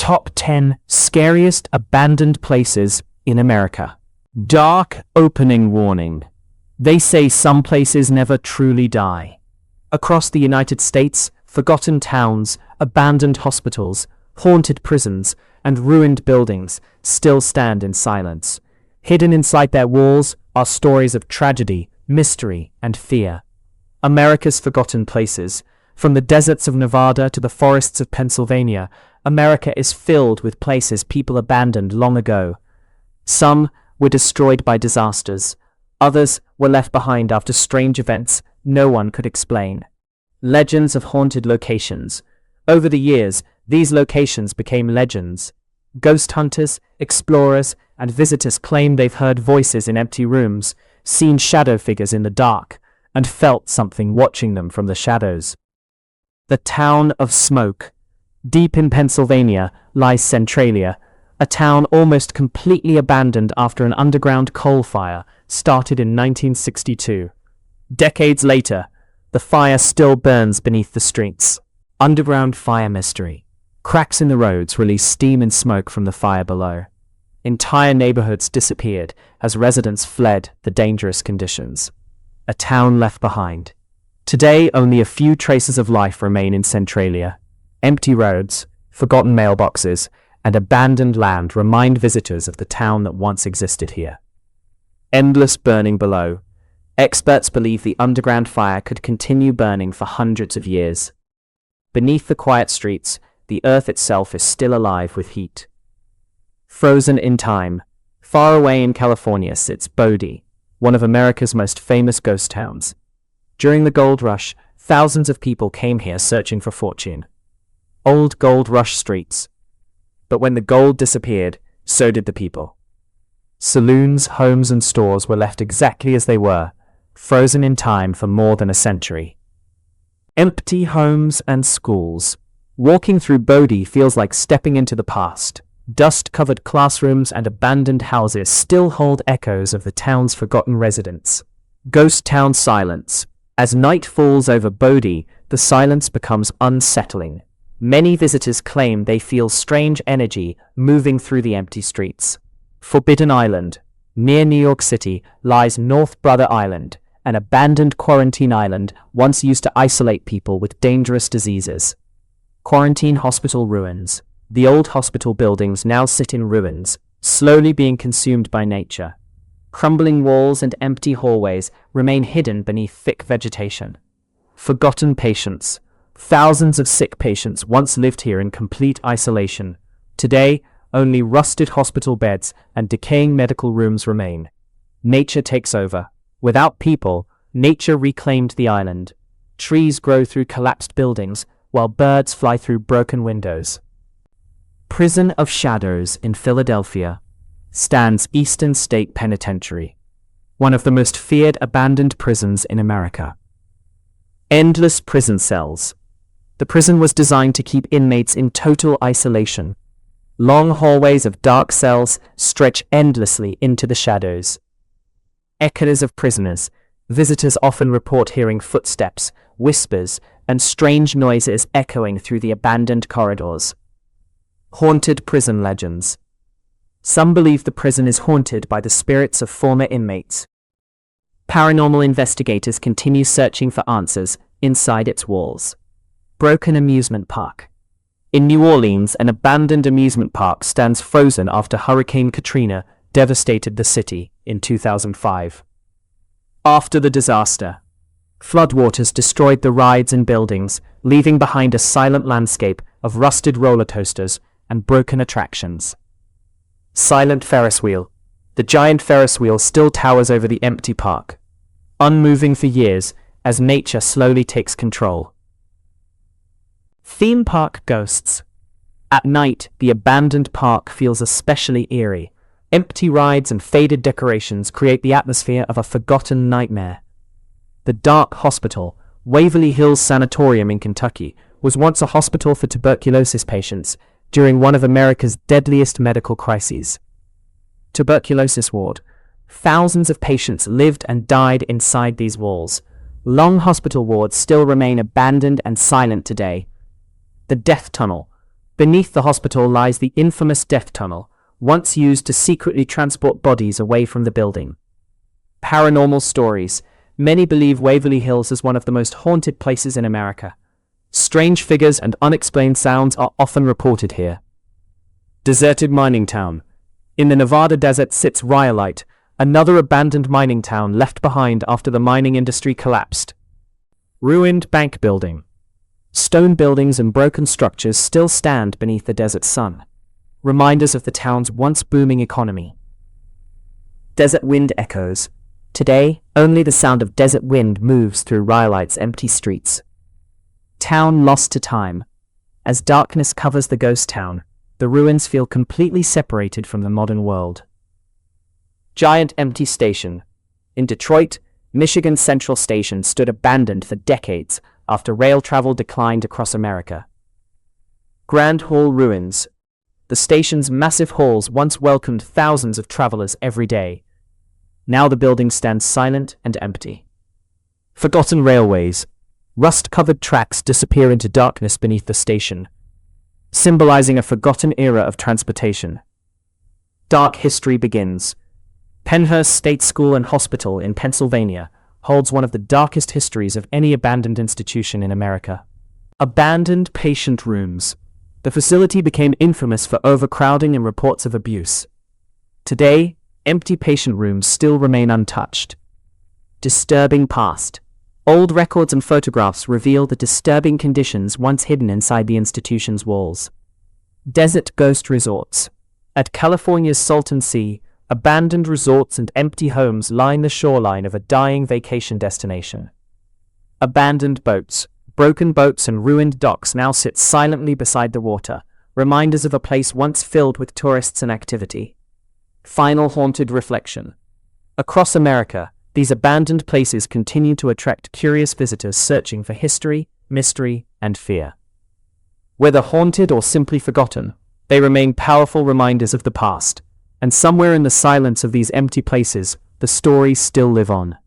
Top 10 Scariest Abandoned Places in America. Dark opening warning. They say some places never truly die. Across the United States, forgotten towns, abandoned hospitals, haunted prisons, and ruined buildings still stand in silence. Hidden inside their walls are stories of tragedy, mystery, and fear. America's forgotten places. From the deserts of Nevada to the forests of Pennsylvania, America is filled with places people abandoned long ago. Some were destroyed by disasters. Others were left behind after strange events no one could explain. Legends of haunted locations. Over the years, these locations became legends. Ghost hunters, explorers, and visitors claim they've heard voices in empty rooms, seen shadow figures in the dark, and felt something watching them from the shadows. The Town of Smoke. Deep in Pennsylvania lies Centralia, a town almost completely abandoned after an underground coal fire started in 1962. Decades later, the fire still burns beneath the streets. Underground fire mystery. Cracks in the roads release steam and smoke from the fire below. Entire neighborhoods disappeared as residents fled the dangerous conditions. A town left behind. Today, only a few traces of life remain in Centralia. Empty roads, forgotten mailboxes, and abandoned land remind visitors of the town that once existed here. Endless burning below. Experts believe the underground fire could continue burning for hundreds of years. Beneath the quiet streets, the earth itself is still alive with heat. Frozen in time. Far away in California sits Bodie, one of America's most famous ghost towns. During the gold rush, thousands of people came here searching for fortune. Old gold rush streets. But when the gold disappeared, so did the people. Saloons, homes, and stores were left exactly as they were, frozen in time for more than a century. Empty homes and schools. Walking through Bodie feels like stepping into the past. Dust-covered classrooms and abandoned houses still hold echoes of the town's forgotten residents. Ghost town silence. As night falls over Bodie, the silence becomes unsettling. Many visitors claim they feel strange energy moving through the empty streets. Forbidden Island. Near New York City lies North Brother Island, an abandoned quarantine island once used to isolate people with dangerous diseases. Quarantine hospital ruins. The old hospital buildings now sit in ruins, slowly being consumed by nature. Crumbling walls and empty hallways remain hidden beneath thick vegetation. Forgotten patients. Thousands of sick patients once lived here in complete isolation. Today, only rusted hospital beds and decaying medical rooms remain. Nature takes over. Without people, nature reclaimed the island. Trees grow through collapsed buildings, while birds fly through broken windows. Prison of Shadows in Philadelphia stands Eastern State Penitentiary, one of the most feared abandoned prisons in America. Endless prison cells. The prison was designed to keep inmates in total isolation. Long hallways of dark cells stretch endlessly into the shadows. Echoes of prisoners. Visitors often report hearing footsteps, whispers, and strange noises echoing through the abandoned corridors. Haunted prison legends. Some believe the prison is haunted by the spirits of former inmates. Paranormal investigators continue searching for answers inside its walls. Broken amusement park. In New Orleans, an abandoned amusement park stands frozen after Hurricane Katrina devastated the city in 2005. After the disaster, floodwaters destroyed the rides and buildings, leaving behind a silent landscape of rusted roller coasters and broken attractions. Silent Ferris wheel. The giant Ferris wheel still towers over the empty park, unmoving for years as nature slowly takes control. Theme park ghosts. At night, the abandoned park feels especially eerie. Empty rides and faded decorations create the atmosphere of a forgotten nightmare. The Dark Hospital, Waverly Hills Sanatorium in Kentucky, was once a hospital for tuberculosis patients during one of America's deadliest medical crises. Tuberculosis ward. Thousands of patients lived and died inside these walls. Long hospital wards still remain abandoned and silent today. The Death Tunnel. Beneath the hospital lies the infamous death tunnel, once used to secretly transport bodies away from the building. Paranormal stories. Many believe Waverly Hills is one of the most haunted places in America. Strange figures and unexplained sounds are often reported here. Deserted mining town. In the Nevada desert sits Rhyolite, another abandoned mining town left behind after the mining industry collapsed. Ruined bank building. Stone buildings and broken structures still stand beneath the desert sun, reminders of the town's once booming economy. Desert wind echoes. Today, only the sound of desert wind moves through Rhyolite's empty streets. Town lost to time. As darkness covers the ghost town, the ruins feel completely separated from the modern world. Giant empty station. In Detroit, Michigan Central Station stood abandoned for decades after rail travel declined across America. Grand Hall ruins. The station's massive halls once welcomed thousands of travelers every day. Now the building stands silent and empty. Forgotten railways. Rust-covered tracks disappear into darkness beneath the station, symbolizing a forgotten era of transportation. Dark history begins. Pennhurst State School and Hospital in Pennsylvania holds one of the darkest histories of any abandoned institution in America. Abandoned patient rooms. The facility became infamous for overcrowding and reports of abuse. Today, empty patient rooms still remain untouched. Disturbing past. Old records and photographs reveal the disturbing conditions once hidden inside the institution's walls. Desert ghost resorts. At California's Salton Sea, abandoned resorts and empty homes line the shoreline of a dying vacation destination. Abandoned boats. Broken boats and ruined docks now sit silently beside the water, reminders of a place once filled with tourists and activity. Final haunted reflection. Across America, these abandoned places continue to attract curious visitors searching for history, mystery, and fear. Whether haunted or simply forgotten, they remain powerful reminders of the past, and somewhere in the silence of these empty places, the stories still live on.